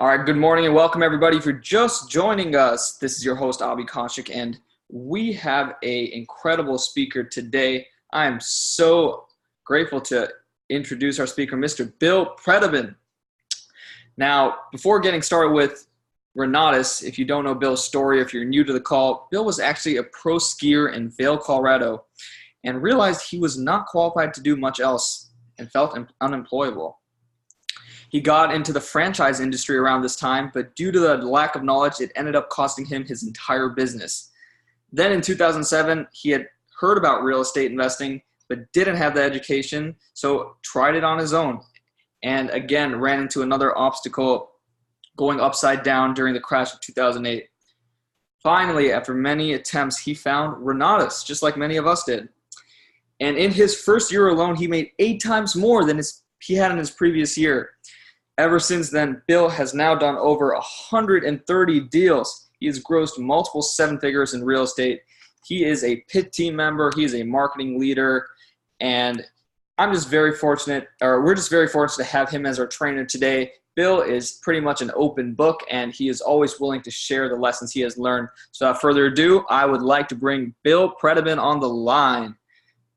All right, good morning and welcome everybody. If you're just joining us, this is your host, Avi Konchik, and we have an incredible speaker today. I am so grateful to introduce our speaker, Mr. Bill Predebon. Now, before getting started with Renatus, if you don't know Bill's story, if you're new to the call, Bill was actually a pro skier in Vail, Colorado, and realized he was not qualified to do much else and felt unemployable. He got into the franchise industry around this time, but due to the lack of knowledge, it ended up costing him his entire business. Then in 2007, he had heard about real estate investing, but didn't have the education, so tried it on his own. And again, ran into another obstacle going upside down during the crash of 2008. Finally, after many attempts, he found Renatus, just like many of us did. And in his first year alone, he made 8 times more than he had in his previous year. Ever since then, Bill has now done over 130 deals. He has grossed multiple 7 figures in real estate. He is a PIT team member. He is a marketing leader. And we're just very fortunate to have him as our trainer today. Bill is pretty much an open book, and he is always willing to share the lessons he has learned. So without further ado, I would like to bring Bill Predebon on the line.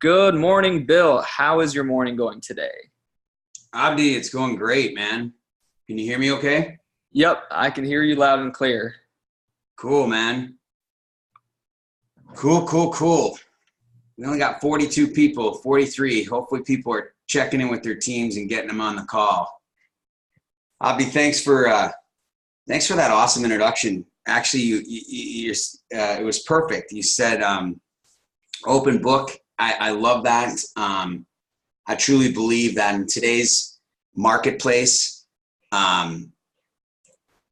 Good morning, Bill. How is your morning going today? Abdi, it's going great, man. Can you hear me okay? Yep, I can hear you loud and clear. Cool, man. Cool. We only got 42 people, 43. Hopefully people are checking in with their teams and getting them on the call. Abdi, thanks for that awesome introduction. Actually, it was perfect. You said open book. I love that. I truly believe that in today's marketplace,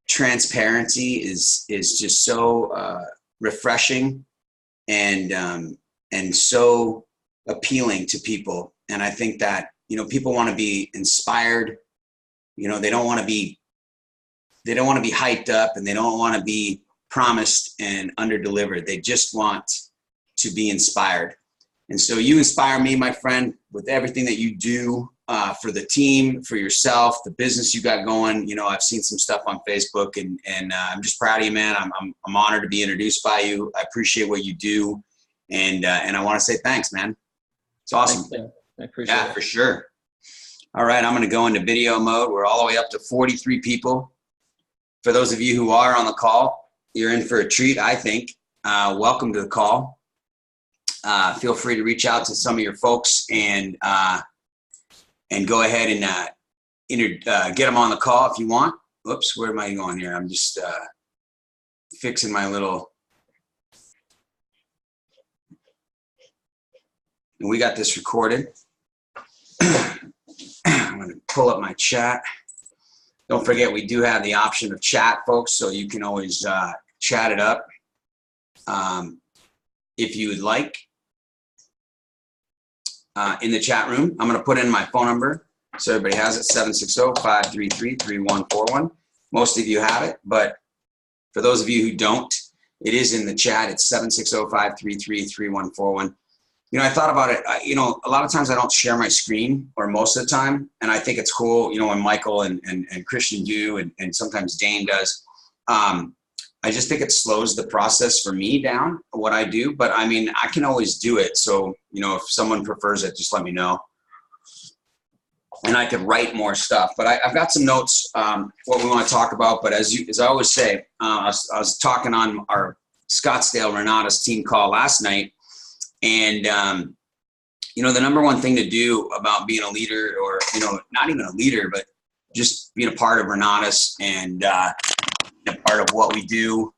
transparency is just so refreshing and so appealing to people. And I think that, people want to be inspired. They don't want to be hyped up, and they don't want to be promised and under-delivered. They just want to be inspired. And so you inspire me, my friend, with everything that you do for the team, for yourself, the business you got going. I've seen some stuff on Facebook, and I'm just proud of you, man. I'm honored to be introduced by you. I appreciate what you do, and I want to say thanks, man. It's awesome. Thanks, I appreciate it. Yeah, for sure. All right, I'm going to go into video mode. We're all the way up to 43 people. For those of you who are on the call, you're in for a treat, I think. Welcome to the call. Feel free to reach out to some of your folks and go ahead and get them on the call if you want. Whoops, where am I going here? I'm just fixing my little. And we got this recorded. I'm going to pull up my chat. Don't forget, we do have the option of chat, folks, so you can always chat it up if you would like. In the chat room, I'm going to put in my phone number so everybody has it, 760-533-3141. Most of you have it, but for those of you who don't, it is in the chat. It's 760-533-3141. I thought about it. A lot of times I don't share my screen, or most of the time, and I think it's cool, when Michael and Christian do, and sometimes Dane does. I just think it slows the process for me down, what I do. But I can always do it. So, if someone prefers it, just let me know. And I could write more stuff. But I've got some notes, what we want to talk about. But as I always say, I was talking on our Scottsdale Renatus team call last night. And, the number one thing to do about being a leader, or, not even a leader, but just being a part of Renatus and a part of what we do,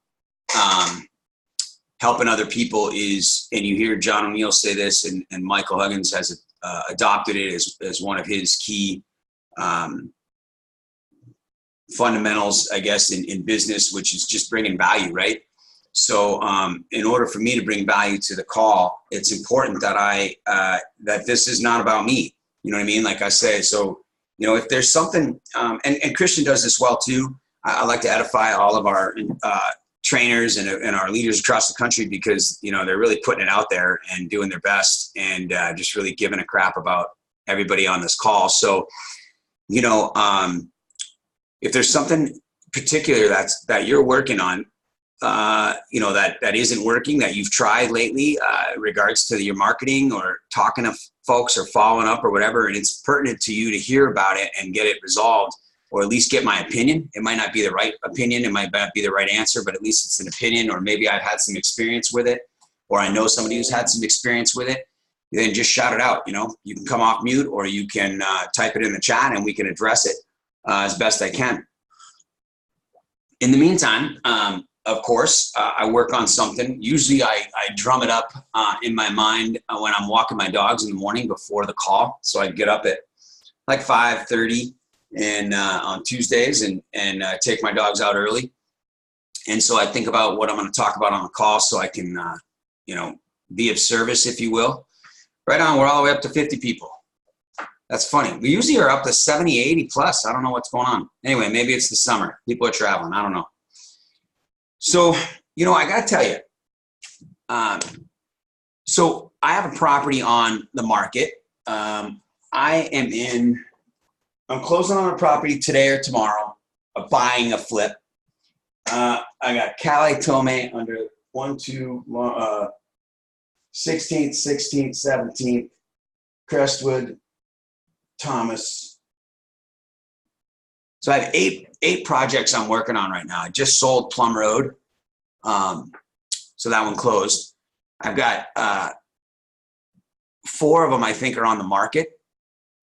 helping other people is, and you hear John O'Neill say this, and Michael Huggins has adopted it as one of his key fundamentals, I guess, in business, which is just bringing value, right? So in order for me to bring value to the call, it's important that that this is not about me. You know what I mean? Like I say, so, if there's something, and Christian does this well too. I like to edify all of our trainers and our leaders across the country, because, they're really putting it out there and doing their best, and just really giving a crap about everybody on this call. So, if there's something particular that you're working on, that isn't working, that you've tried lately, in regards to your marketing or talking to folks or following up or whatever, and it's pertinent to you to hear about it and get it resolved, or at least get my opinion. It might not be the right opinion, it might not be the right answer, but at least it's an opinion, or maybe I've had some experience with it, or I know somebody who's had some experience with it. Then just shout it out. You can come off mute, or you can type it in the chat and we can address it as best I can. In the meantime, of course, I work on something. Usually I drum it up in my mind when I'm walking my dogs in the morning before the call. So I get up at like 5:30 and on Tuesdays and take my dogs out early. And so I think about what I'm going to talk about on the call so I can, be of service, if you will. Right on, we're all the way up to 50 people. That's funny. We usually are up to 70, 80 plus. I don't know what's going on. Anyway, maybe it's the summer. People are traveling. I don't know. So, I got to tell you, so I have a property on the market. I'm closing on a property today or tomorrow, buying a flip. I got Calais Tome under 16th, 17th, Crestwood, Thomas. So I have eight projects I'm working on right now. I just sold Plum Road. So that one closed. I've got 4 of them I think are on the market.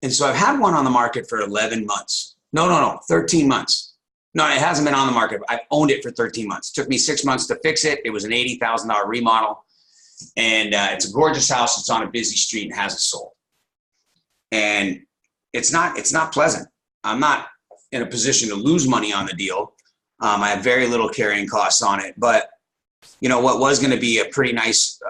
And so I've had one on the market for 11 months. No, 13 months. No, it hasn't been on the market. I've owned it for 13 months. It took me 6 months to fix it. It was an $80,000 remodel. And it's a gorgeous house. It's on a busy street and hasn't sold. And it's not pleasant. I'm not in a position to lose money on the deal. I have very little carrying costs on it, but what was going to be a pretty nice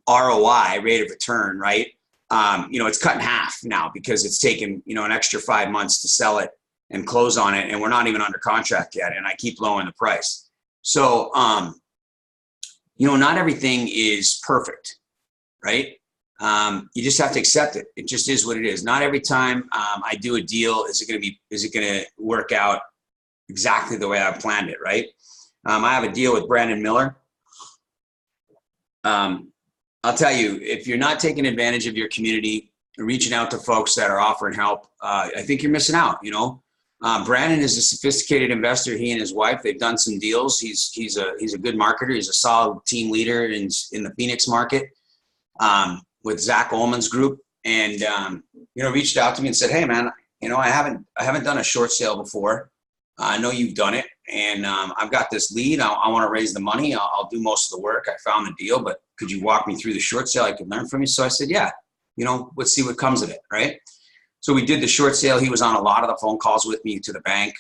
ROI, rate of return, right? It's cut in half now because it's taken, an extra 5 months to sell it and close on it. And we're not even under contract yet. And I keep lowering the price. So, not everything is perfect, right? You just have to accept it. It just is what it is. Not every time I do a deal is it going to work out exactly the way I planned it, right? I have a deal with Brandon Miller. I'll tell you, if you're not taking advantage of your community, reaching out to folks that are offering help, I think you're missing out. Brandon is a sophisticated investor. He and his wife, they've done some deals. He's a good marketer. He's a solid team leader in the Phoenix market. With Zach Ullman's group, and reached out to me and said, "Hey, man, I haven't done a short sale before. I know you've done it, and I've got this lead. I want to raise the money. I'll do most of the work. I found the deal, but could you walk me through the short sale? I could learn from you." So I said, "Yeah, let's see what comes of it, right?" So we did the short sale. He was on a lot of the phone calls with me to the bank.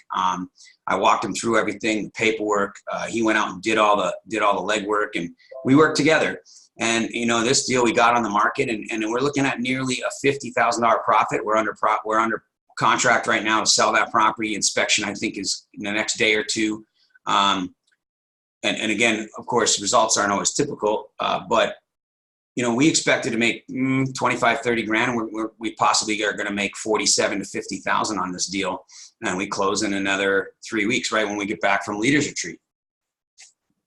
I walked him through everything, the paperwork. He went out and did all the legwork, and we worked together. And this deal we got on the market, and we're looking at nearly a $50,000 profit. We're under contract right now to sell that property. Inspection, I think, is in the next day or two. And again, of course, results aren't always typical, but we expected to make 25, 30 grand. We possibly are going to make 47 to 50,000 on this deal, and we close in another 3 weeks, right when we get back from Leaders Retreat.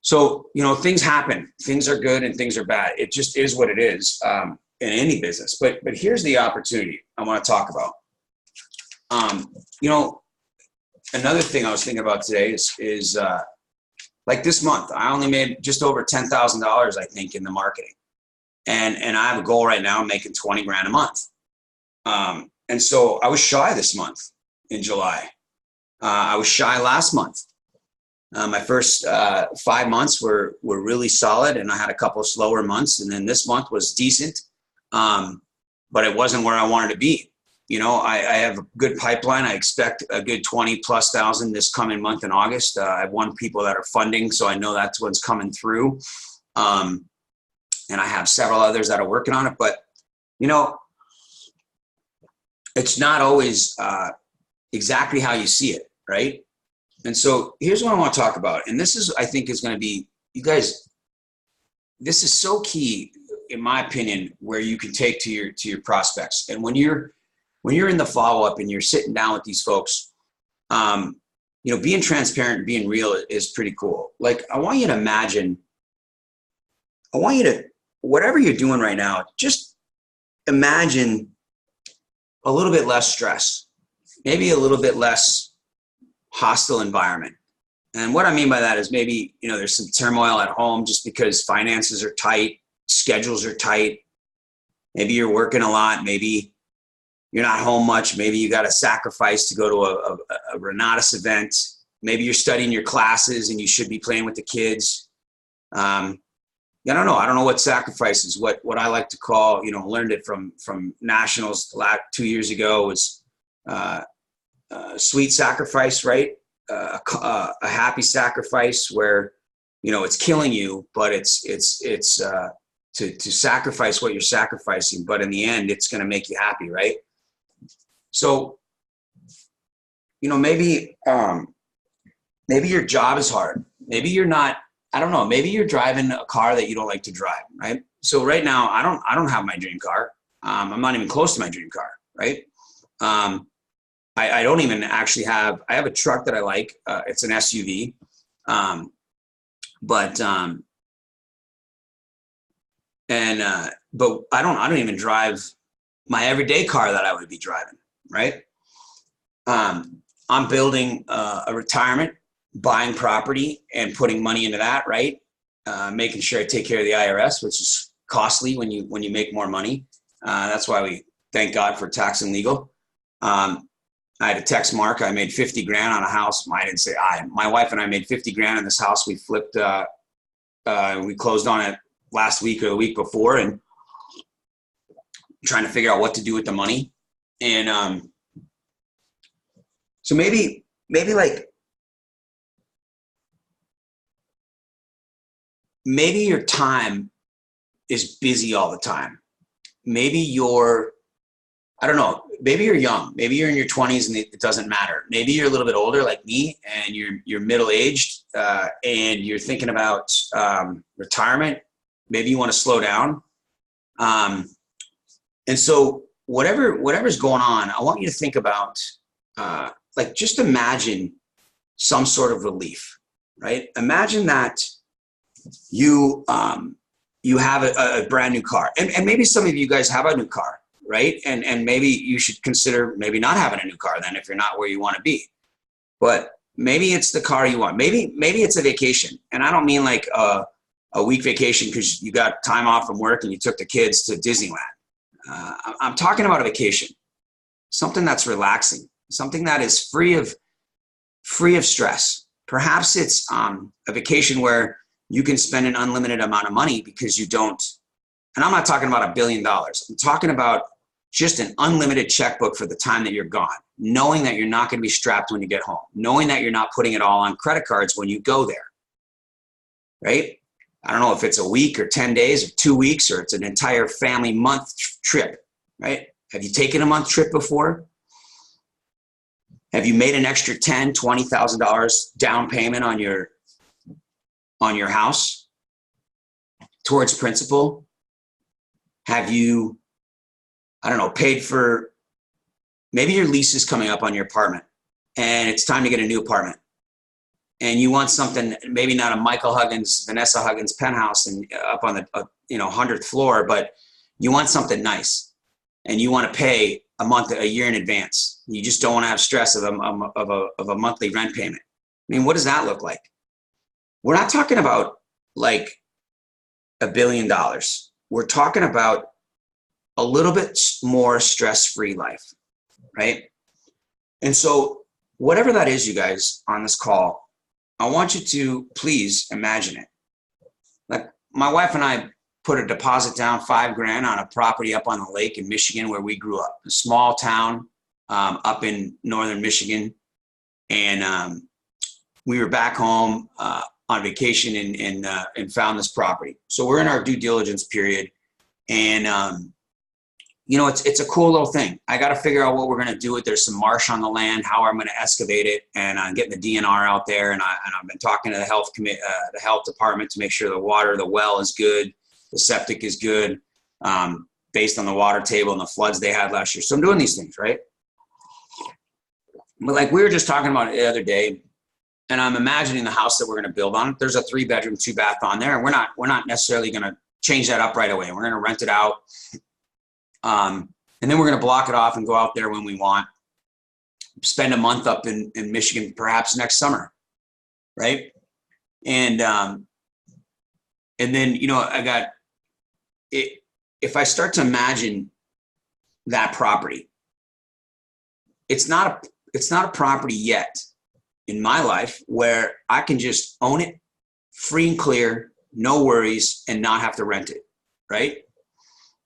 So, things happen. Things are good and things are bad. It just is what it is in any business. But here's the opportunity I want to talk about. Another thing I was thinking about today is like this month, I only made just over $10,000, I think, in the marketing. And I have a goal right now of making 20 grand a month. And so I was shy this month in July. I was shy last month. My first 5 months were really solid, and I had a couple of slower months, and then this month was decent, but it wasn't where I wanted to be. I have a good pipeline. I expect a good 20,000+ this coming month in August. I have 1 people that are funding, so I know that's what's coming through, and I have several others that are working on it. But it's not always exactly how you see it, right? And so here's what I want to talk about. And this is, I think, is going to be, you guys, this is so key, in my opinion, where you can take to your prospects. And when you're in the follow-up and you're sitting down with these folks, being transparent and being real is pretty cool. Like, I want you to, whatever you're doing right now, just imagine a little bit less stress, maybe a little bit less hostile environment. And what I mean by that is maybe, there's some turmoil at home just because finances are tight, schedules are tight. Maybe you're working a lot. Maybe you're not home much. Maybe you got to sacrifice to go to a Renatus event. Maybe you're studying your classes and you should be playing with the kids. I don't know. I don't know what sacrifices. What I like to call, learned it from nationals 2 years ago was sweet sacrifice, right? A happy sacrifice where, it's killing you, but it's to sacrifice what you're sacrificing, but in the end, it's going to make you happy, right? So, maybe your job is hard. Maybe you're not, I don't know, maybe you're driving a car that you don't like to drive, right? So right now, I don't have my dream car. I'm not even close to my dream car, right? I don't even actually I have a truck that I like. It's an SUV. But I don't even drive my everyday car that I would be driving, right? I'm building a retirement, buying property and putting money into that, right? Making sure I take care of the IRS, which is costly when you make more money. That's why we thank God for tax and legal. I had to text Mark. I made 50 grand on a house. I didn't say my wife and I made 50 grand on this house. We flipped, we closed on it last week or the week before, and trying to figure out what to do with the money. And so maybe your time is busy all the time. Maybe I don't know, maybe you're young, maybe you're in your 20s and it doesn't matter. Maybe you're a little bit older like me and you're middle-aged and you're thinking about retirement. Maybe you want to slow down. And so whatever's going on, I want you to think about, just imagine some sort of relief, right? Imagine that you have a brand new car, and maybe some of you guys have a new car, right? And maybe you should consider maybe not having a new car then if you're not where you want to be. But maybe it's the car you want. Maybe it's a vacation. And I don't mean like a week vacation because you got time off from work and you took the kids to Disneyland. I'm talking about a vacation, something that's relaxing, something that is free of stress. Perhaps it's a vacation where you can spend an unlimited amount of money because you don't. And I'm not talking about $1 billion. I'm talking about just an unlimited checkbook for the time that you're gone, knowing that you're not going to be strapped when you get home, knowing that you're not putting it all on credit cards when you go there, right? I don't know if it's a week or 10 days or 2 weeks or it's an entire family month trip, right? Have you taken a month trip before? Have you made an extra $10,000, $20,000 down payment on your house towards principal? Have you, I don't know, paid for, maybe your lease is coming up on your apartment and it's time to get a new apartment. And you want something, maybe not a Michael Huggins, Vanessa Huggins penthouse and up on the 100th floor, but you want something nice and you want to pay a year in advance. You just don't want to have stress of a monthly rent payment. I mean, what does that look like? We're not talking about like $1 billion. We're talking about a little bit more stress-free life, right? And so whatever that is, you guys on this call, I want you to please imagine it. Like my wife and I put a deposit down, $5 grand on a property up on the lake in Michigan where we grew up, a small town up in northern Michigan. And we were back home on vacation and found this property. So we're in our due diligence period. And, it's a cool little thing. I got to figure out what we're going to do with. There's some marsh on the land, how I'm going to excavate it, and I'm getting the DNR out there. And I've been talking to the health department to make sure the well is good, the septic is good, based on the water table and the floods they had last year. So I'm doing these things, right? But like we were just talking about it the other day, and I'm imagining the house that we're going to build on. There's a 3-bedroom, 2-bath on there, and we're not necessarily going to change that up right away. We're going to rent it out, and then we're going to block it off and go out there when we want. Spend a month up in Michigan, perhaps next summer, right? And then, you know, I got it. If I start to imagine that property, it's not a property yet in my life where I can just own it free and clear, no worries, and not have to rent it, right?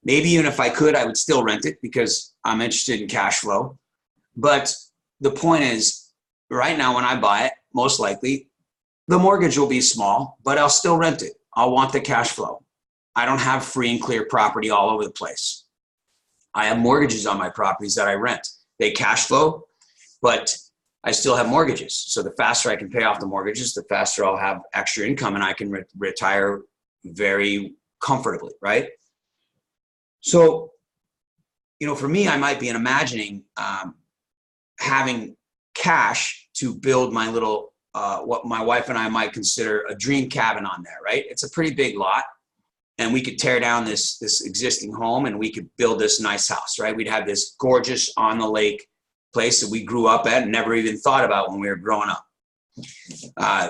Maybe even if I could, I would still rent it because I'm interested in cash flow. But the point is, right now when I buy it, most likely the mortgage will be small, but I'll still rent it. I'll want the cash flow. I don't have free and clear property all over the place. I have mortgages on my properties that I rent. They cash flow, but I still have mortgages. So the faster I can pay off the mortgages, the faster I'll have extra income and I can retire very comfortably, right? So, you know, for me, I might be imagining having cash to build my little, what my wife and I might consider a dream cabin on there, right? It's a pretty big lot. And we could tear down this existing home and we could build this nice house, right? We'd have this gorgeous on the lake place that we grew up at and never even thought about when we were growing up.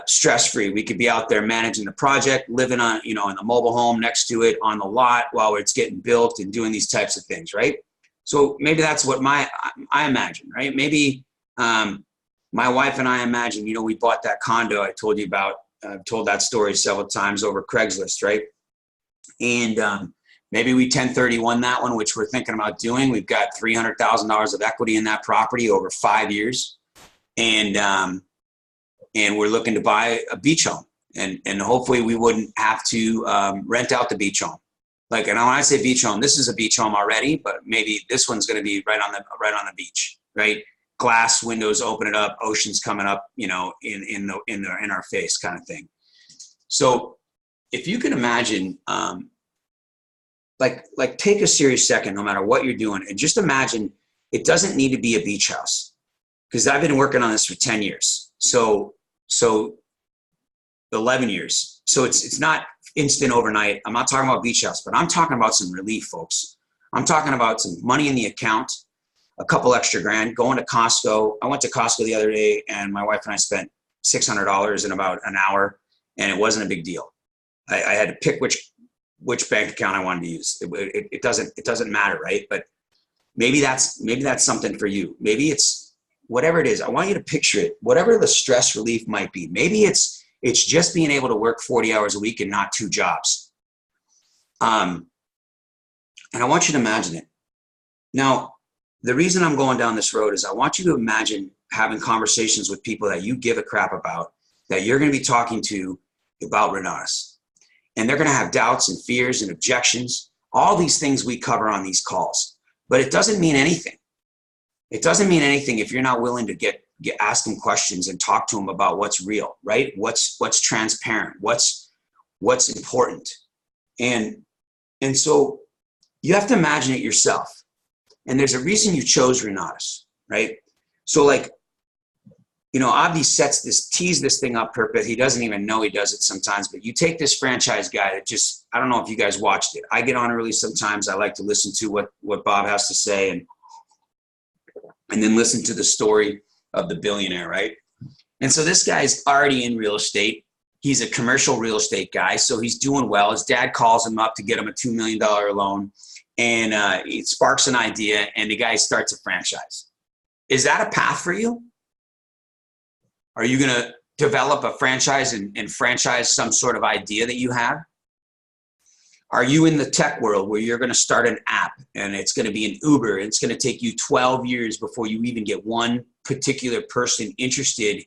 Stress-free. We could be out there managing the project, living on, you know, in the mobile home next to it on the lot while it's getting built and doing these types of things, right? So maybe that's what I imagine, right? Maybe my wife and I imagine, you know, we bought that condo I told you about. I've told that story several times over Craigslist, right? And maybe we 1031 that one, which we're thinking about doing. We've got $300,000 of equity in that property over 5 years. And we're looking to buy a beach home. And hopefully we wouldn't have to rent out the beach home. Like, and when I say beach home, this is a beach home already, but maybe this one's going to be right on the beach, right? Glass windows, open it up, ocean's coming up, you know, in our face kind of thing. So if you can imagine, like take a serious second, no matter what you're doing, and just imagine it doesn't need to be a beach house, because I've been working on this for 10 years. So 11 years. So it's not instant overnight. I'm not talking about beach house, but I'm talking about some relief, folks. I'm talking about some money in the account, a couple extra grand, going to Costco. I went to Costco the other day and my wife and I spent $600 in about an hour, and it wasn't a big deal. I had to pick which bank account I wanted to use. It doesn't matter, right? But maybe that's something for you. Maybe it's whatever it is. I want you to picture it, whatever the stress relief might be. Maybe it's just being able to work 40 hours a week and not 2 jobs. And I want you to imagine it. Now, the reason I'm going down this road is I want you to imagine having conversations with people that you give a crap about, that you're going to be talking to about Renatus. And they're going to have doubts and fears and objections, all these things we cover on these calls. But it doesn't mean anything. It doesn't mean anything if you're not willing to ask them questions and talk to them about what's real, right? What's transparent, what's important. And so you have to imagine it yourself. And there's a reason you chose Renatus, right? So like, you know, Abdi tees this thing up purpose. He doesn't even know he does it sometimes, but you take this franchise guy that just, I don't know if you guys watched it. I get on early sometimes. I like to listen to what Bob has to say and then listen to the story of the billionaire, right? And so this guy's already in real estate. He's a commercial real estate guy, so he's doing well. His dad calls him up to get him a $2 million loan, and it sparks an idea, and the guy starts a franchise. Is that a path for you? Are you going to develop a franchise and franchise some sort of idea that you have? Are you in the tech world where you're going to start an app and it's going to be an Uber? And it's going to take you 12 years before you even get one particular person interested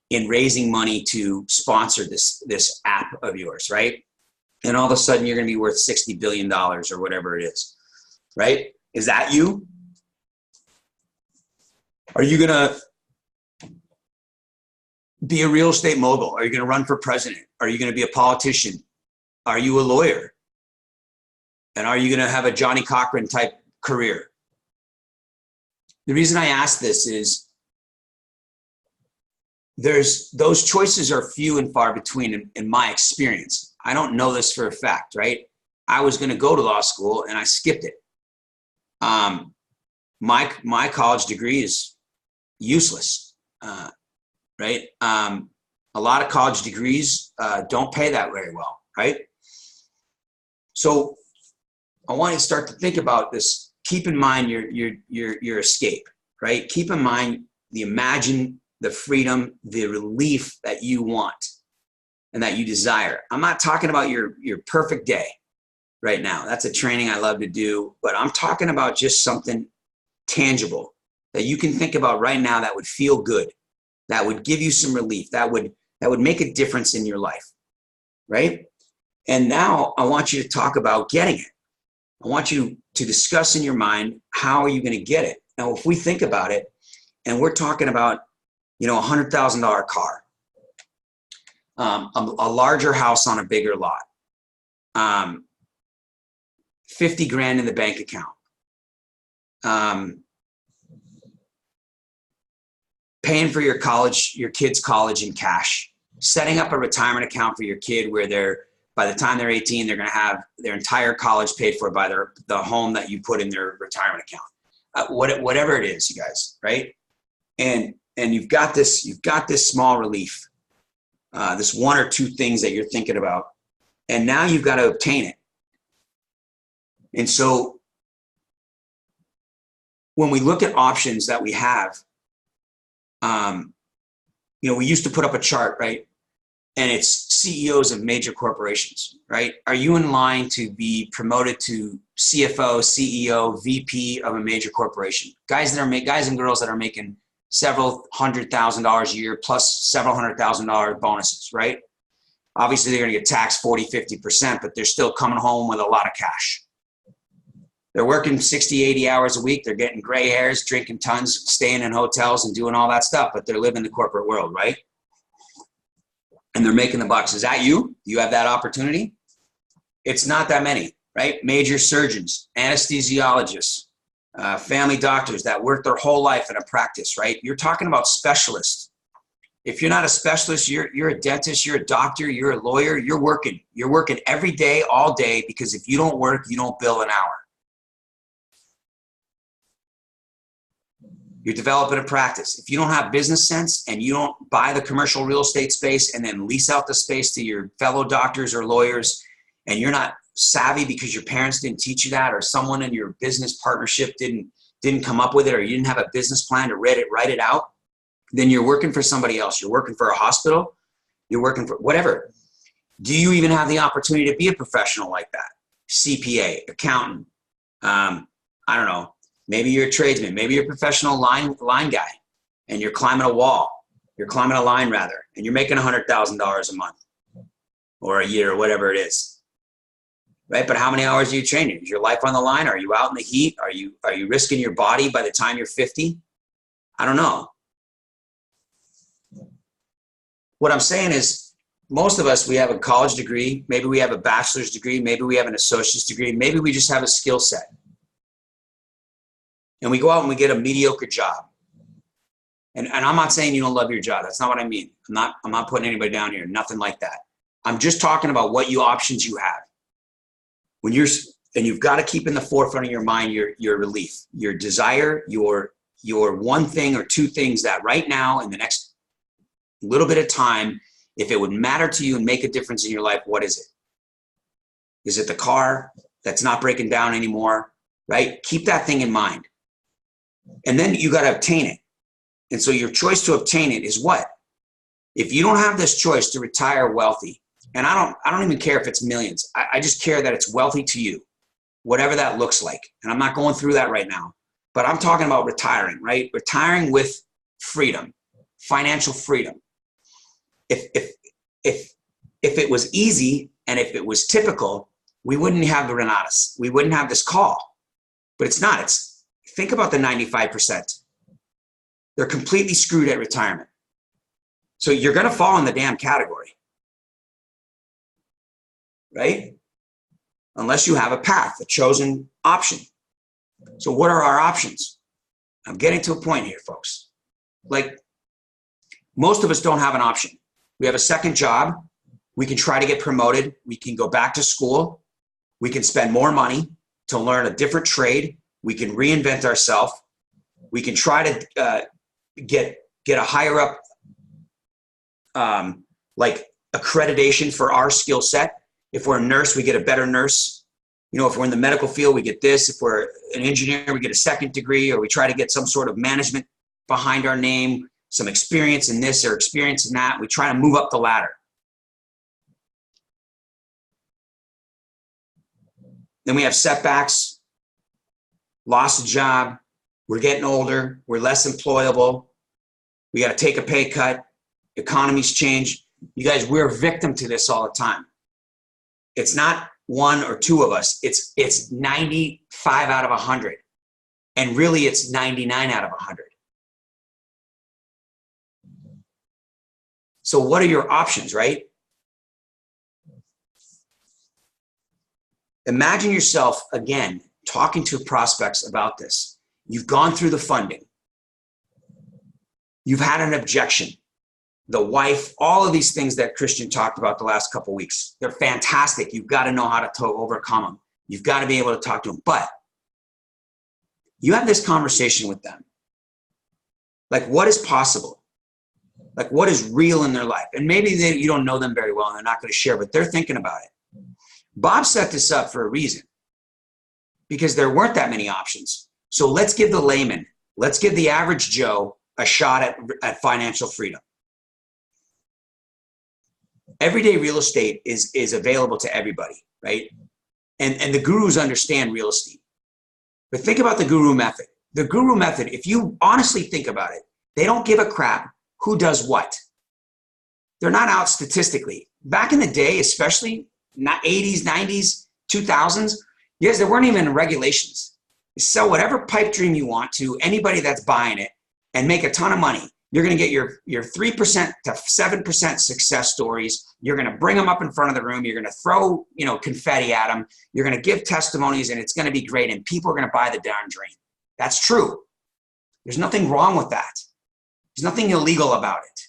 in raising money to sponsor this app of yours, right? And all of a sudden you're going to be worth $60 billion or whatever it is, right? Is that you? Are you going to be a real estate mogul? Are you going to run for president? Are you going to be a politician? Are you a lawyer? And are you going to have a Johnny Cochran type career? The reason I ask this is those choices are few and far between in my experience. I don't know this for a fact, right? I was going to go to law school and I skipped it. My college degree is useless, right? A lot of college degrees don't pay that very well, right? So I want you to start to think about this. Keep in mind your escape, right? Keep in mind the freedom, the relief that you want and that you desire. I'm not talking about your perfect day right now. That's a training I love to do, but I'm talking about just something tangible that you can think about right now that would feel good, that would give you some relief, that would make a difference in your life, right? And now I want you to talk about getting it. I want you to discuss in your mind, how are you going to get it? Now, if we think about it, and we're talking about, a $100,000 car, a larger house on a bigger lot, 50 grand in the bank account, paying for your kid's college in cash, setting up a retirement account for your kid where by the time they're 18, they're going to have their entire college paid for by the home that you put in their retirement account, whatever it is, you guys, right? And you've got this small relief, this one or two things that you're thinking about, and now you've got to obtain it. And so when we look at options that we have, we used to put up a chart, right? And it's CEOs of major corporations, right? Are you in line to be promoted to CFO, CEO, VP of a major corporation? Guys and girls that are making several $100,000 a year plus several $100,000 bonuses, right? Obviously, they're going to get taxed 40, 50%, but they're still coming home with a lot of cash. They're working 60, 80 hours a week. They're getting gray hairs, drinking tons, staying in hotels and doing all that stuff, but they're living the corporate world, right? And they're making the bucks. Is that you? Do you have that opportunity? It's not that many, right? Major surgeons, anesthesiologists, family doctors that work their whole life in a practice, right? You're talking about specialists. If you're not a specialist, you're a dentist, you're a doctor, you're a lawyer, you're working every day, all day, because if you don't work, you don't bill an hour. You're developing a practice. If you don't have business sense and you don't buy the commercial real estate space and then lease out the space to your fellow doctors or lawyers, and you're not savvy because your parents didn't teach you that, or someone in your business partnership didn't come up with it, or you didn't have a business plan to write it out, then you're working for somebody else. You're working for a hospital. You're working for whatever. Do you even have the opportunity to be a professional like that? CPA, accountant, I don't know. Maybe you're a tradesman. Maybe you're a professional line guy, and you're climbing a wall. You're climbing a line, rather, and you're making $100,000 a month or a year or whatever it is, right? But how many hours are you training? Is your life on the line? Are you out in the heat? Are you risking your body by the time you're 50? I don't know. What I'm saying is, most of us, we have a college degree. Maybe we have a bachelor's degree. Maybe we have an associate's degree. Maybe we just have a skill set. And we go out and we get a mediocre job. And I'm not saying you don't love your job. That's not what I mean. I'm not putting anybody down here. Nothing like that. I'm just talking about what options you have. And you've got to keep in the forefront of your mind your relief, your desire, your one thing or two things that right now in the next little bit of time, if it would matter to you and make a difference in your life, what is it? Is it the car that's not breaking down anymore, right? Keep that thing in mind. And then you got to obtain it. And so your choice to obtain it is what? If you don't have this choice to retire wealthy, and I don't even care if it's millions. I just care that it's wealthy to you, whatever that looks like. And I'm not going through that right now, but I'm talking about retiring, right? Retiring with freedom, financial freedom. If it was easy and if it was typical, we wouldn't have the Renatas. We wouldn't have this call, but it's not. Think about the 95%. They're completely screwed at retirement. So you're going to fall in the damn category, right? Unless you have a path, a chosen option. So what are our options? I'm getting to a point here, folks. Like, Most of us don't have an option. We have a second job. We can try to get promoted. We can go back to school. We can spend more money to learn a different trade. We can reinvent ourselves. We can try to get a higher up like accreditation for our skill set. If we're a nurse, we get a better nurse. You know, if we're in the medical field, we get this. If we're an engineer, we get a second degree, or we try to get some sort of management behind our name, some experience in this or experience in that. We try to move up the ladder. Then we have setbacks, lost a job, we're getting older, we're less employable, we got to take a pay cut, economies change. You guys, we're a victim to this all the time. It's not one or two of us, it's 95 out of 100. And really it's 99 out of 100. So what are your options, right? Imagine yourself, again, talking to prospects about this. You've gone through the funding. You've had an objection. The wife, all of these things that Christian talked about the last couple of weeks, they're fantastic. You've got to know how to overcome them. You've got to be able to talk to them. But you have this conversation with them. Like, what is possible? Like, what is real in their life? And maybe you don't know them very well and they're not going to share, but they're thinking about it. Bob set this up for a reason, because there weren't that many options. So let's give the layman, let's give the average Joe a shot at financial freedom. Everyday real estate is available to everybody, right? And the gurus understand real estate. But think about the guru method. The guru method, if you honestly think about it, they don't give a crap who does what. They're not out statistically. Back in the day, especially not 80s, 90s, 2000s, yes, there weren't even regulations. You sell whatever pipe dream you want to anybody that's buying it and make a ton of money. You're going to get your 3% to 7% success stories. You're going to bring them up in front of the room. You're going to throw, confetti at them. You're going to give testimonies, and it's going to be great. And people are going to buy the darn dream. That's true. There's nothing wrong with that. There's nothing illegal about it.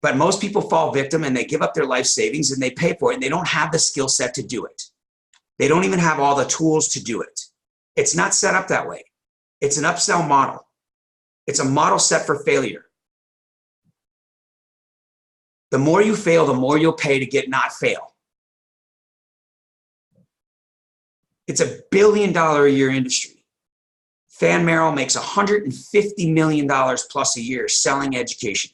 But most people fall victim and they give up their life savings and they pay for it, and they don't have the skill set to do it. They don't even have all the tools to do it. It's not set up that way. It's an upsell model. It's a model set for failure. The more you fail, the more you'll pay to not fail. It's $1 billion a year industry. Fan Merrill makes $150 million plus a year selling education.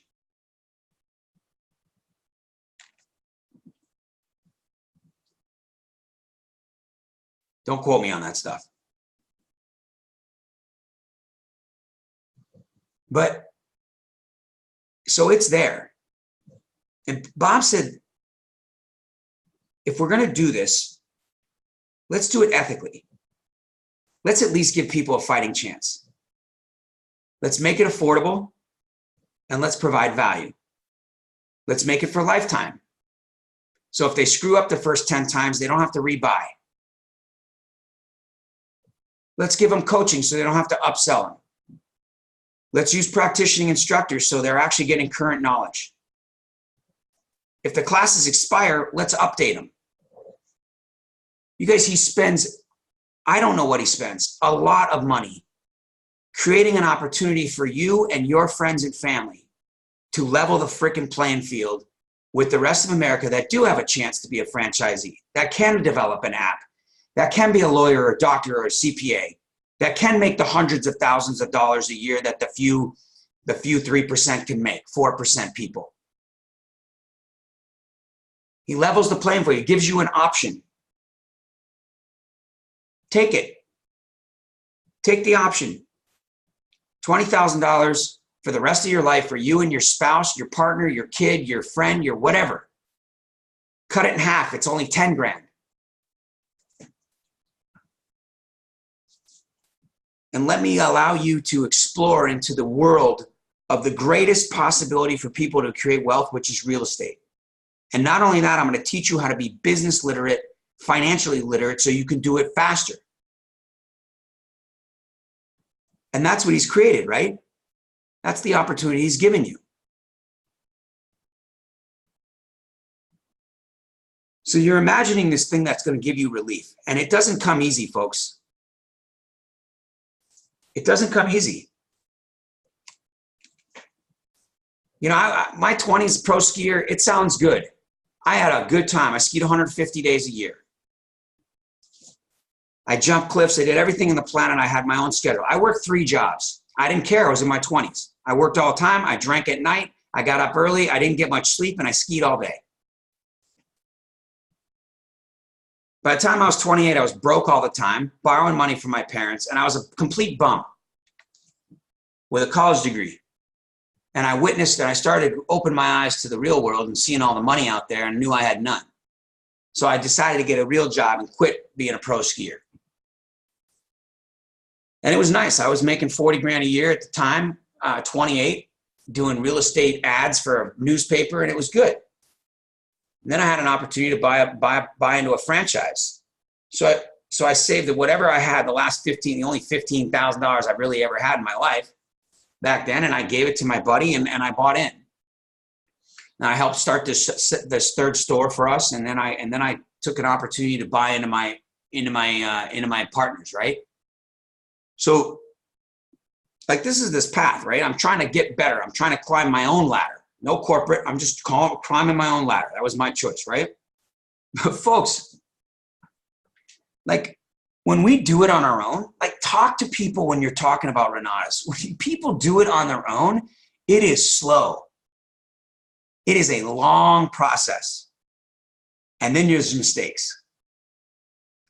Don't quote me on that stuff. But so it's there. And Bob said, if we're going to do this, let's do it ethically. Let's at least give people a fighting chance. Let's make it affordable, and let's provide value. Let's make it for a lifetime. So if they screw up the first 10 times, they don't have to rebuy. Let's give them coaching so they don't have to upsell them. Let's use practicing instructors so they're actually getting current knowledge. If the classes expire, let's update them. You guys, he spends, I don't know what he spends, a lot of money creating an opportunity for you and your friends and family to level the frickin' playing field with the rest of America that do have a chance to be a franchisee, that can develop an app, that can be a lawyer or a doctor or a CPA, that can make the hundreds of thousands of dollars a year that the few 3% can make, 4% people. He levels the playing field. He gives you an option. Take it. Take the option. $20,000 for the rest of your life for you and your spouse, your partner, your kid, your friend, your whatever. Cut it in half. It's only 10 grand. And let me allow you to explore into the world of the greatest possibility for people to create wealth, which is real estate. And not only that, I'm going to teach you how to be business literate, financially literate, so you can do it faster. And that's what he's created, right? That's the opportunity he's given you. So you're imagining this thing that's going to give you relief. And it doesn't come easy, folks. It doesn't come easy. You know, my 20s pro skier, it sounds good. I had a good time. I skied 150 days a year. I jumped cliffs. I did everything in the planet. I had my own schedule. I worked 3 jobs. I didn't care. I was in my 20s. I worked all the time. I drank at night. I got up early. I didn't get much sleep, and I skied all day. By the time I was 28, I was broke all the time, borrowing money from my parents, and I was a complete bum with a college degree. And I witnessed and I started to open my eyes to the real world and seeing all the money out there and knew I had none. So I decided to get a real job and quit being a pro skier. And it was nice. I was making 40 grand a year at the time, 28, doing real estate ads for a newspaper, and it was good. And then I had an opportunity to buy into a franchise. So I saved whatever I had, the only $15,000 I've really ever had in my life back then, and I gave it to my buddy, and I bought in. And I helped start this third store for us, and then I took an opportunity to buy into my partners, right? So, like, this is this path, right? I'm trying to get better. I'm trying to climb my own ladder. No corporate. I'm just climbing my own ladder. That was my choice, right? But folks, like, when we do it on our own, like, talk to people when you're talking about Renatus. When people do it on their own, it is slow. It is a long process. And then there's mistakes.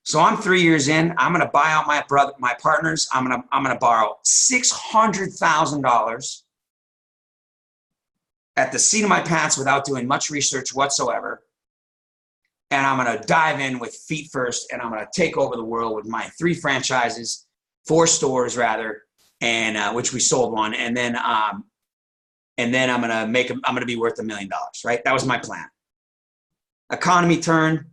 So I'm 3 years in. I'm going to buy out my partners. I'm going to borrow $600,000 at the seat of my pants without doing much research whatsoever. And I'm going to dive in with feet first, and I'm going to take over the world with my 3 franchises, 4 stores rather, and which we sold one. And then I'm going to be worth $1 million, right? That was my plan. Economy turned,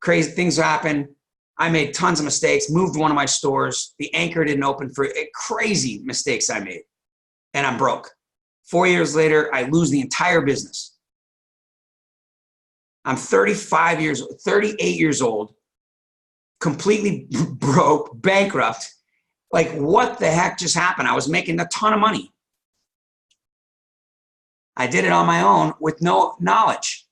crazy things happened. I made tons of mistakes, moved one of my stores. The anchor didn't open for crazy mistakes I made, and I'm broke. 4 years later, I lose the entire business. I'm 38 years old, completely broke, bankrupt. Like, what the heck just happened? I was making a ton of money. I did it on my own with no knowledge.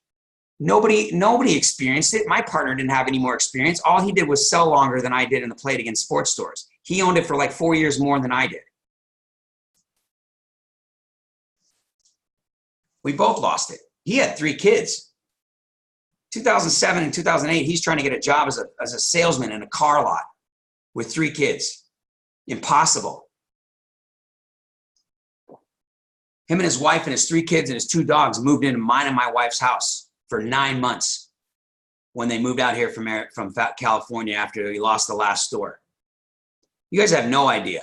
Nobody experienced it. My partner didn't have any more experience. All he did was sell longer than I did in the plate against sports stores. He owned it for like 4 years more than I did. We both lost it. He had 3 kids. 2007 and 2008, he's trying to get a job as a salesman in a car lot with 3 kids. Impossible. Him and his wife and his 3 kids and his 2 dogs moved into mine and my wife's house for 9 months when they moved out here from California after he lost the last store. You guys have no idea.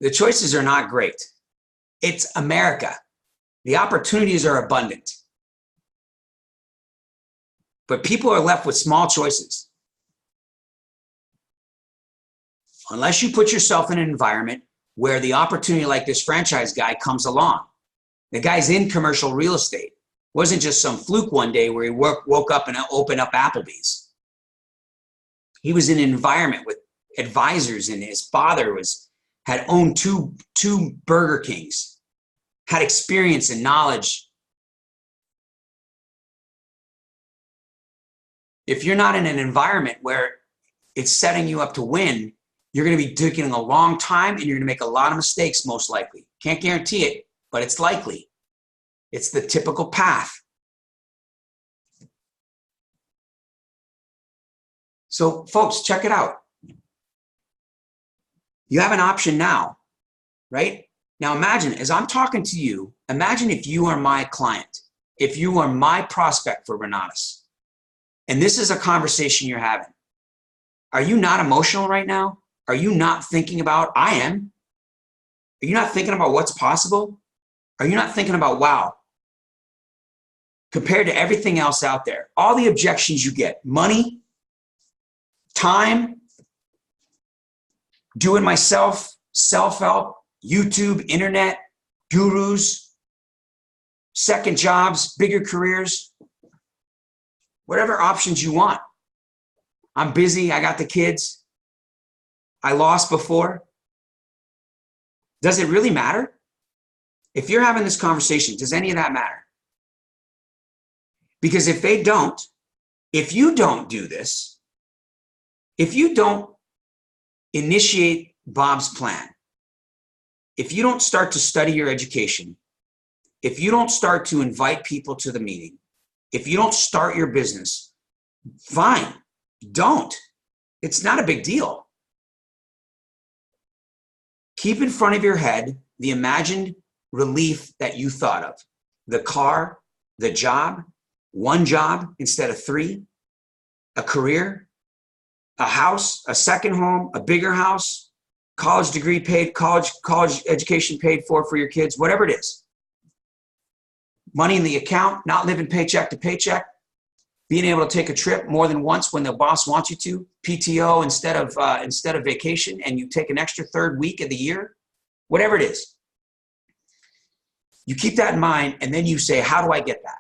The choices are not great. It's America. The opportunities are abundant. But people are left with small choices. Unless you put yourself in an environment where the opportunity like this franchise guy comes along. The guy's in commercial real estate. It wasn't just some fluke one day where he woke up and opened up Applebee's. He was in an environment with advisors, and his father had owned two Burger Kings, had experience and knowledge. If you're not in an environment where it's setting you up to win, you're going to be taking a long time, and you're going to make a lot of mistakes, most likely. Can't guarantee it, but it's likely. It's the typical path. So, folks, check it out. You have an option now, right? Now, imagine, as I'm talking to you, imagine if you are my client, if you are my prospect for Renatus, and this is a conversation you're having. Are you not emotional right now? Are you not thinking about, I am? Are you not thinking about what's possible? Are you not thinking about, wow, compared to everything else out there, all the objections you get, money, time, do it myself, self-help, YouTube, internet, gurus, second jobs, bigger careers, whatever options you want. I'm busy. I got the kids. I lost before. Does it really matter? If you're having this conversation, does any of that matter? Because if they don't, if you don't do this, if you don't initiate Bob's plan, if you don't start to study your education, if you don't start to invite people to the meeting, if you don't start your business, fine, don't. It's not a big deal. Keep in front of your head the imagined relief that you thought of. The car, the job, one job instead of three, a career, a house, a second home, a bigger house, college degree paid, college education paid for your kids, whatever it is. Money in the account, not living paycheck to paycheck, being able to take a trip more than once when the boss wants you to, PTO instead of vacation, and you take an extra third week of the year, whatever it is. You keep that in mind, and then you say, how do I get that?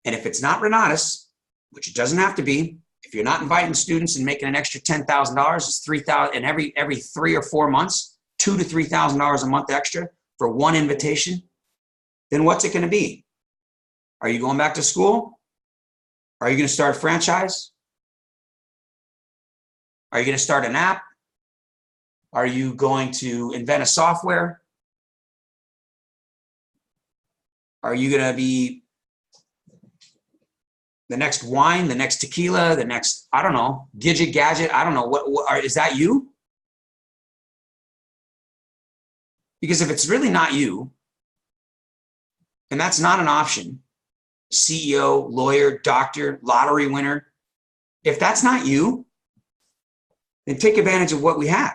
And if it's not Renatus, which it doesn't have to be, if you're not inviting students and making an extra $10,000, it's $3,000, and every 3 or 4 months, $2,000 to $3,000 a month extra for one invitation, then what's it going to be? Are you going back to school? Are you going to start a franchise? Are you going to start an app? Are you going to invent a software? Are you going to be the next wine, the next tequila, the next, I don't know, gadget? I don't know. Is that you? Because if it's really not you, and that's not an option, CEO, lawyer, doctor, lottery winner, if that's not you, then take advantage of what we have.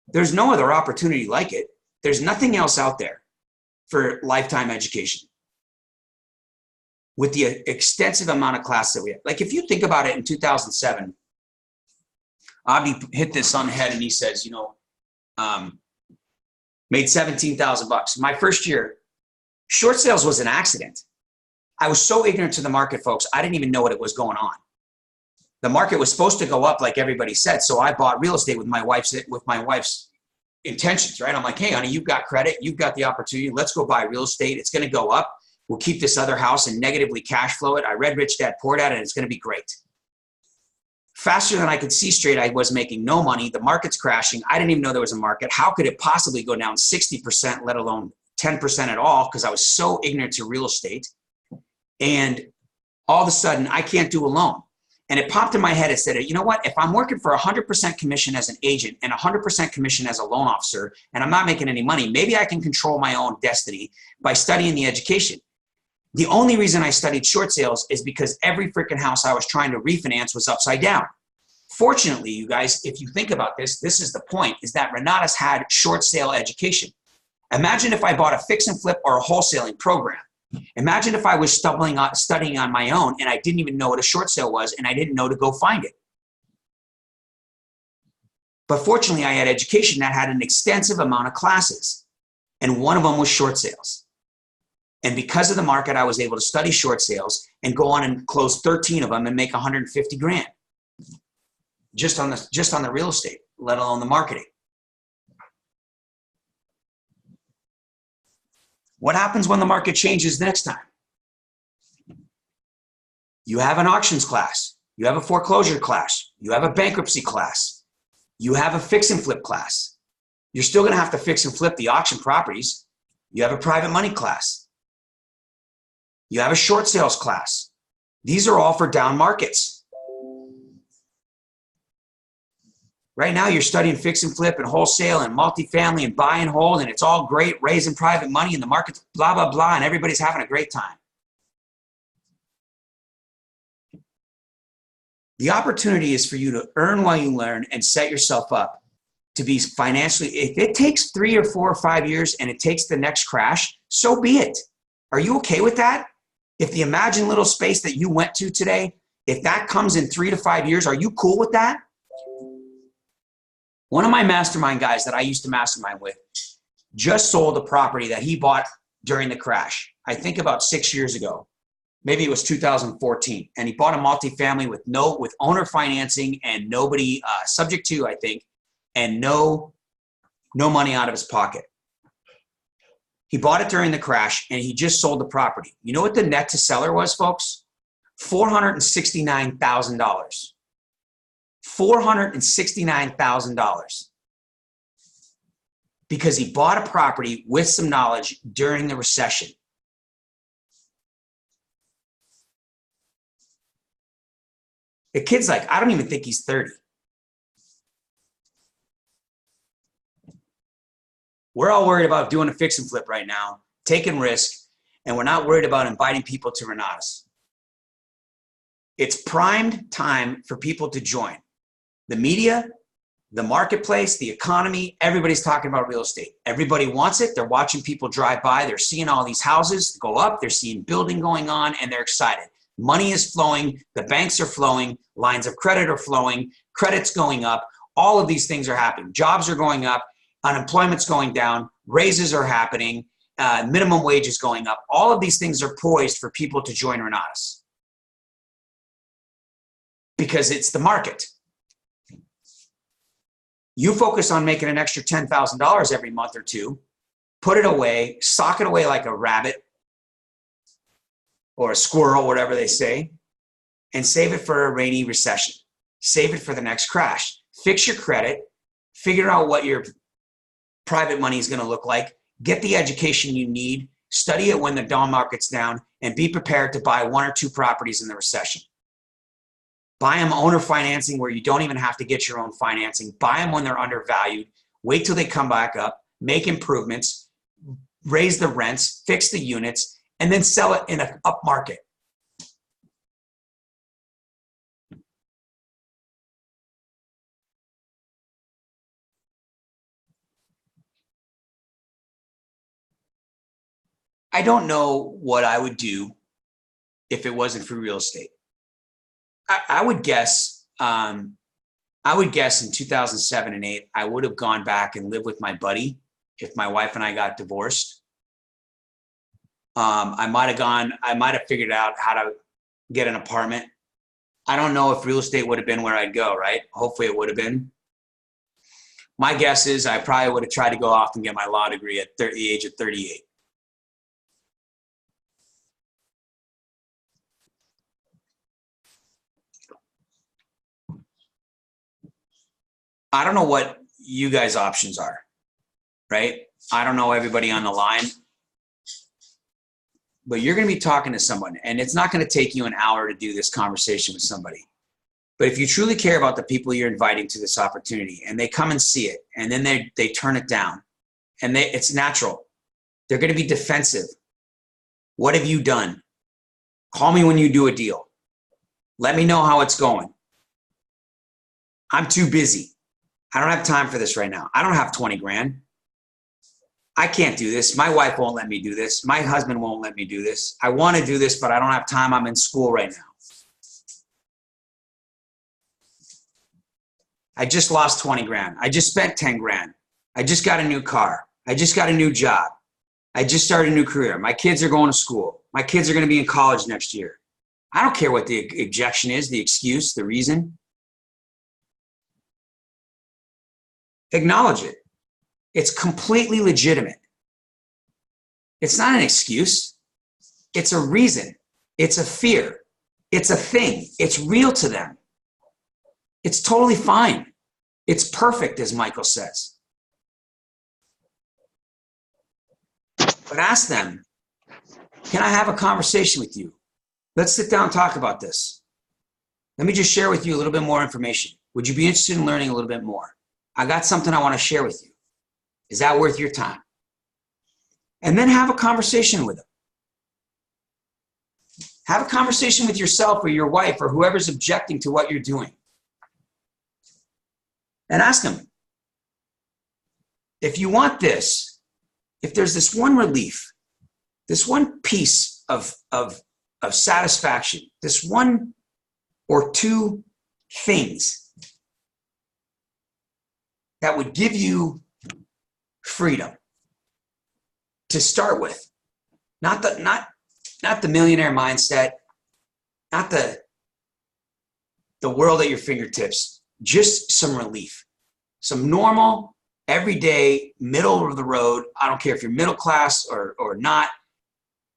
There's no other opportunity like it. There's nothing else out there for lifetime education with the extensive amount of classes that we have. Like if you think about it, in 2007, Abdi hit this on the head and he says, made $17,000. My first year, short sales was an accident. I was so ignorant to the market, folks. I didn't even know what it was going on. The market was supposed to go up like everybody said. So I bought real estate with my wife's intentions, right? I'm like, hey, honey, you've got credit. You've got the opportunity. Let's go buy real estate. It's going to go up. We'll keep this other house and negatively cash flow it. I read Rich Dad Poor Dad, and it's going to be great. Faster than I could see straight, I was making no money. The market's crashing. I didn't even know there was a market. How could it possibly go down 60%, let alone 10% at all? Because I was so ignorant to real estate. And all of a sudden, I can't do a loan. And it popped in my head. It said, you know what? If I'm working for 100% commission as an agent and 100% commission as a loan officer, and I'm not making any money, maybe I can control my own destiny by studying the education. The only reason I studied short sales is because every freaking house I was trying to refinance was upside down. Fortunately, you guys, if you think about this, this is the point, is that Renatus had short sale education. Imagine if I bought a fix and flip or a wholesaling program. Imagine if I was studying on my own and I didn't even know what a short sale was and I didn't know to go find it. But fortunately, I had education that had an extensive amount of classes, and one of them was short sales. And because of the market, I was able to study short sales and go on and close 13 of them and make 150 grand just on the real estate, let alone the marketing. What happens when the market changes next time? You have an auctions class. You have a foreclosure class. You have a bankruptcy class. You have a fix and flip class. You're still going to have to fix and flip the auction properties. You have a private money class. You have a short sales class. These are all for down markets. Right now, you're studying fix and flip and wholesale and multifamily and buy and hold, and it's all great, raising private money, and the market's blah, blah, blah, and everybody's having a great time. The opportunity is for you to earn while you learn and set yourself up to be financially. If it takes 3 or 4 or 5 years and it takes the next crash, so be it. Are you okay with that? If the imagined little space that you went to today, if that comes in 3 to 5 years, are you cool with that? One of my mastermind guys that I used to mastermind with just sold a property that he bought during the crash. I think about 6 years ago. Maybe it was 2014. And he bought a multifamily with owner financing and nobody subject to, I think, and no money out of his pocket. He bought it during the crash and he just sold the property. You know what the net to seller was, folks? $469,000. $469,000. Because he bought a property with some knowledge during the recession. The kid's like, I don't even think he's 30. We're all worried about doing a fix and flip right now, taking risk, and we're not worried about inviting people to Renatus. It's primed time for people to join. The media, the marketplace, the economy, everybody's talking about real estate. Everybody wants it. They're watching people drive by. They're seeing all these houses go up. They're seeing building going on, and they're excited. Money is flowing. The banks are flowing. Lines of credit are flowing. Credit's going up. All of these things are happening. Jobs are going up. Unemployment's going down. Raises are happening. Minimum wage is going up. All of these things are poised for people to join Renatus because it's the market. You focus on making an extra $10,000 every month or two, put it away, sock it away like a rabbit or a squirrel, whatever they say, and save it for a rainy recession. Save it for the next crash. Fix your credit, figure out what your private money is going to look like, get the education you need, study it when the dawn market's down, and be prepared to buy 1 or 2 properties in the recession. Buy them owner financing where you don't even have to get your own financing. Buy them when they're undervalued. Wait till they come back up, make improvements, raise the rents, fix the units, and then sell it in an up market. I don't know what I would do if it wasn't for real estate. I would guess in 2007 and 8, I would have gone back and lived with my buddy if my wife and I got divorced. I might have figured out how to get an apartment. I don't know if real estate would have been where I'd go, right? Hopefully it would have been. My guess is I probably would have tried to go off and get my law degree at the age of 38. I don't know what you guys' options are, right? I don't know everybody on the line, but you're going to be talking to someone, and it's not going to take you an hour to do this conversation with somebody. But if you truly care about the people you're inviting to this opportunity and they come and see it and then they turn it down and it's natural, they're going to be defensive. What have you done? Call me when you do a deal. Let me know how it's going. I'm too busy. I don't have time for this right now. I don't have 20 grand. I can't do this. My wife won't let me do this. My husband won't let me do this. I want to do this, but I don't have time. I'm in school right now. I just lost 20 grand. I just spent 10 grand. I just got a new car. I just got a new job. I just started a new career. My kids are going to school. My kids are going to be in college next year. I don't care what the objection is, the excuse, the reason. Acknowledge it. It's completely legitimate. It's not an excuse. It's a reason. It's a fear. It's a thing. It's real to them. It's totally fine. It's perfect, as Michael says. But ask them, can I have a conversation with you? Let's sit down and talk about this. Let me just share with you a little bit more information. Would you be interested in learning a little bit more? I got something I want to share with you. Is that worth your time? And then have a conversation with them. Have a conversation with yourself or your wife or whoever's objecting to what you're doing. And ask them, if you want this, if there's this one relief, this one piece of satisfaction, this one or two things that would give you freedom to start with. Not the millionaire mindset, not the world at your fingertips, just some relief. Some normal, everyday, middle of the road. I don't care if you're middle class or not.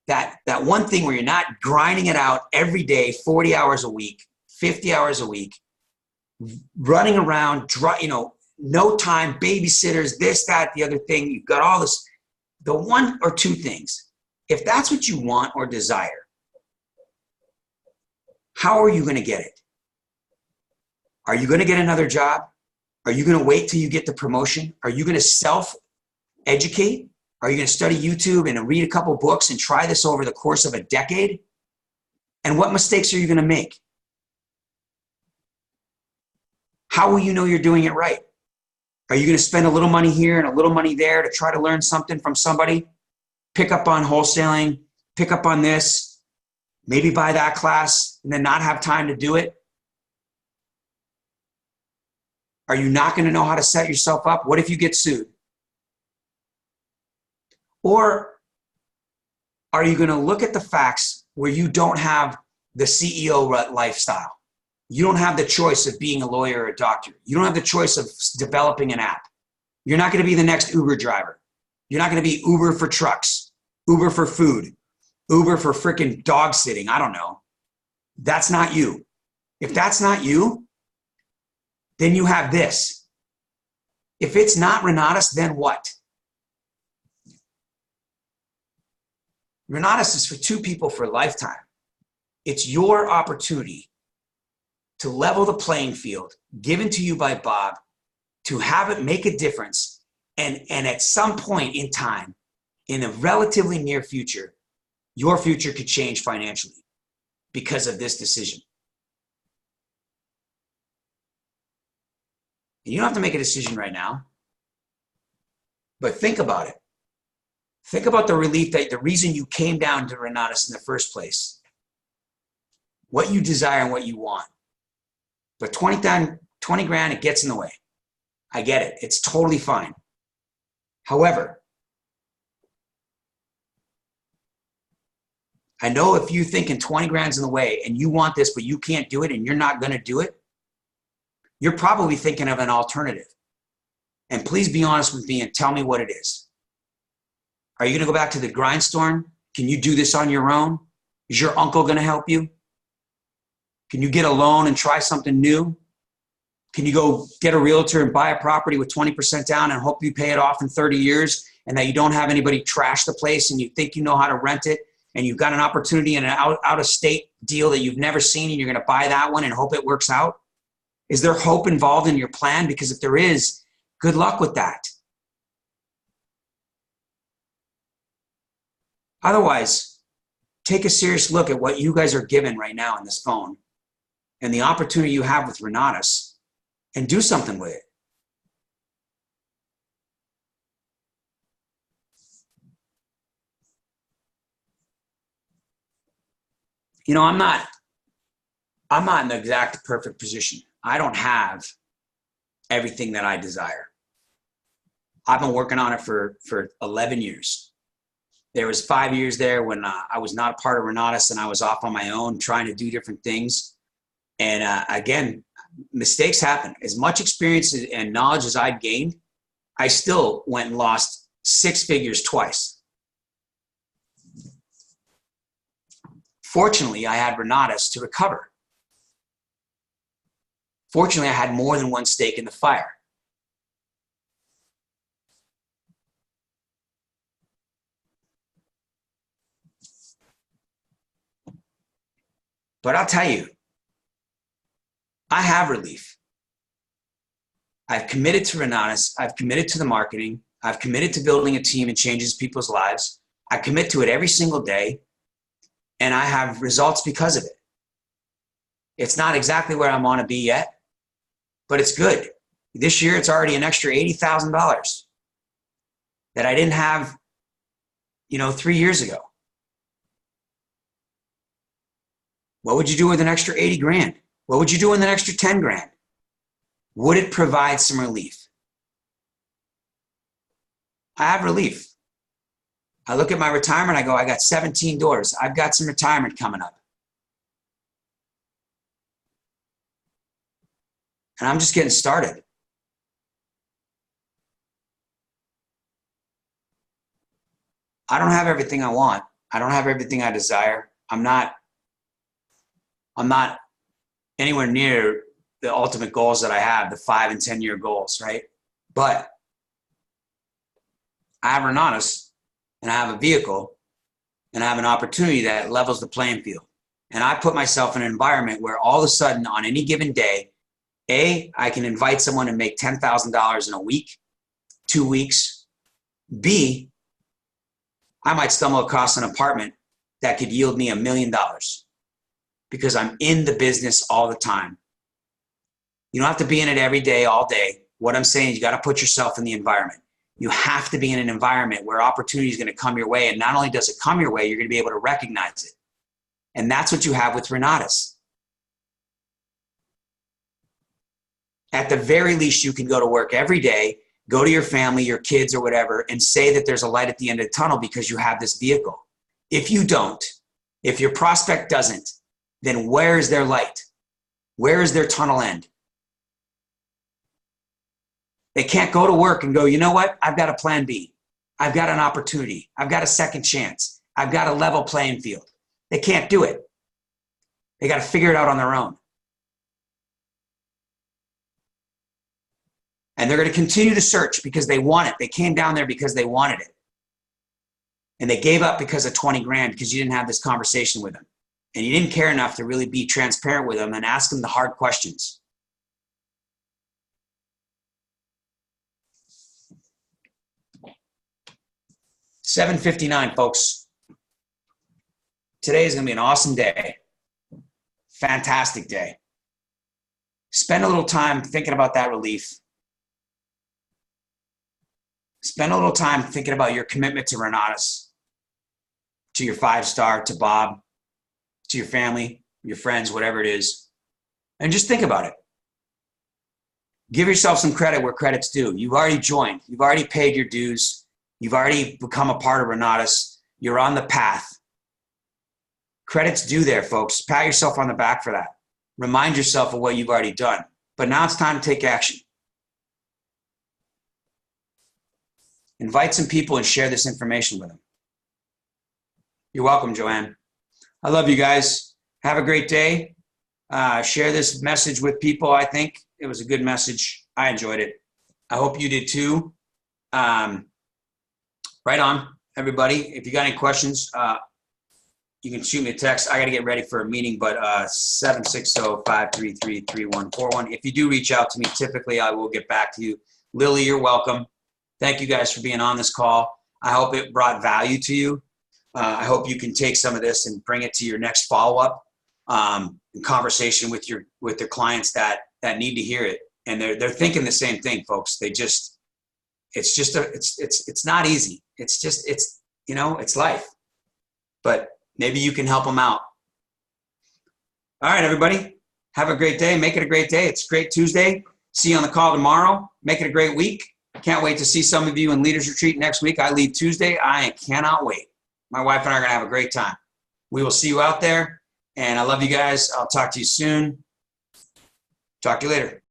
That one thing where you're not grinding it out every day, 40 hours a week, 50 hours a week, running around, no time, babysitters, this, that, the other thing. You've got all this. The one or two things, if that's what you want or desire, how are you going to get it? Are you going to get another job? Are you going to wait till you get the promotion? Are you going to self-educate? Are you going to study YouTube and read a couple books and try this over the course of a decade? And what mistakes are you going to make? How will you know you're doing it right? Are you going to spend a little money here and a little money there to try to learn something from somebody? Pick up on wholesaling, pick up on this, maybe buy that class and then not have time to do it? Are you not going to know how to set yourself up? What if you get sued? Or are you going to look at the facts where you don't have the CEO lifestyle? You don't have the choice of being a lawyer or a doctor. You don't have the choice of developing an app. You're not going to be the next Uber driver. You're not going to be Uber for trucks, Uber for food, Uber for freaking dog sitting. I don't know. That's not you. If that's not you, then you have this. If it's not Renatus, then what? Renatus is for two people for a lifetime. It's your opportunity to level the playing field given to you by Bob, to have it make a difference. And at some point in time, in a relatively near future, your future could change financially because of this decision. You don't have to make a decision right now, but think about it. Think about the relief, that the reason you came down to Renatus in the first place, what you desire and what you want. But 20 grand, it gets in the way. I get it. It's totally fine. However, I know if you're thinking 20 grand's in the way and you want this, but you can't do it and you're not going to do it, you're probably thinking of an alternative. And please be honest with me and tell me what it is. Are you going to go back to the grindstone? Can you do this on your own? Is your uncle going to help you? Can you get a loan and try something new? Can you go get a realtor and buy a property with 20% down and hope you pay it off in 30 years and that you don't have anybody trash the place and you think you know how to rent it and you've got an opportunity in an out-of-state deal that you've never seen and you're going to buy that one and hope it works out? Is there hope involved in your plan? Because if there is, good luck with that. Otherwise, take a serious look at what you guys are given right now on this phone and the opportunity you have with Renatus and do something with it. You know, I'm not in the exact perfect position. I don't have everything that I desire. I've been working on it for 11 years. There was 5 years there when I was not a part of Renatus and I was off on my own trying to do different things. And again, mistakes happen. As much experience and knowledge as I'd gained, I still went and lost 6 figures twice. Fortunately, I had Renatus to recover. Fortunately, I had more than one stake in the fire. But I'll tell you, I have relief. I've committed to Renatus. I've committed to the marketing. I've committed to building a team and changes people's lives. I commit to it every single day, and I have results because of it. It's not exactly where I want to be yet, but it's good. This year, it's already an extra $80,000 that I didn't have, 3 years ago. What would you do with an extra 80 grand? What would you do with an extra 10 grand? Would it provide some relief? I have relief. I look at my retirement, I go, I got 17 doors. I've got some retirement coming up. And I'm just getting started. I don't have everything I want. I don't have everything I desire. I'm not anywhere near the ultimate goals that I have, the 5 and 10 year goals, right? But I have Renatus, and I have a vehicle, and I have an opportunity that levels the playing field. And I put myself in an environment where all of a sudden on any given day, A, I can invite someone and make $10,000 in a week, 2 weeks. B, I might stumble across an apartment that could yield me $1 million because I'm in the business all the time. You don't have to be in it every day, all day. What I'm saying is you got to put yourself in the environment. You have to be in an environment where opportunity is going to come your way. And not only does it come your way, you're going to be able to recognize it. And that's what you have with Renatus. At the very least, you can go to work every day, go to your family, your kids or whatever, and say that there's a light at the end of the tunnel because you have this vehicle. If you don't, if your prospect doesn't, then where is their light? Where is their tunnel end? They can't go to work and go, you know what? I've got a plan B. I've got an opportunity. I've got a second chance. I've got a level playing field. They can't do it. They got to figure it out on their own. And they're going to continue to search because they want it. They came down there because they wanted it. And they gave up because of 20 grand because you didn't have this conversation with them. And you didn't care enough to really be transparent with them and ask them the hard questions. $7:59, folks. Today is going to be an awesome day. Fantastic day. Spend a little time thinking about that relief. Spend a little time thinking about your commitment to Renatus, to your 5-star, to Bob, to your family, your friends, whatever it is. And just think about it. Give yourself some credit where credit's due. You've already joined. You've already paid your dues. You've already become a part of Renatus. You're on the path. Credit's due there, folks. Pat yourself on the back for that. Remind yourself of what you've already done. But now it's time to take action. Invite some people and share this information with them. You're welcome, Joanne. I love you guys. Have a great day. Share this message with people. I think it was a good message. I enjoyed it. I hope you did too. Right on, everybody. If you got any questions, you can shoot me a text. I got to get ready for a meeting, but 760-533-3141. If you do reach out to me, typically I will get back to you. Lily, you're welcome. Thank you guys for being on this call. I hope it brought value to you. I hope you can take some of this and bring it to your next follow-up conversation with their clients that need to hear it. And they're thinking the same thing, folks. It's not easy. It's life. But maybe you can help them out. All right, everybody. Have a great day. Make it a great day. It's Great Tuesday. See you on the call tomorrow. Make it a great week. Can't wait to see some of you in Leaders Retreat next week. I leave Tuesday. I cannot wait. My wife and I are going to have a great time. We will see you out there. And I love you guys. I'll talk to you soon. Talk to you later.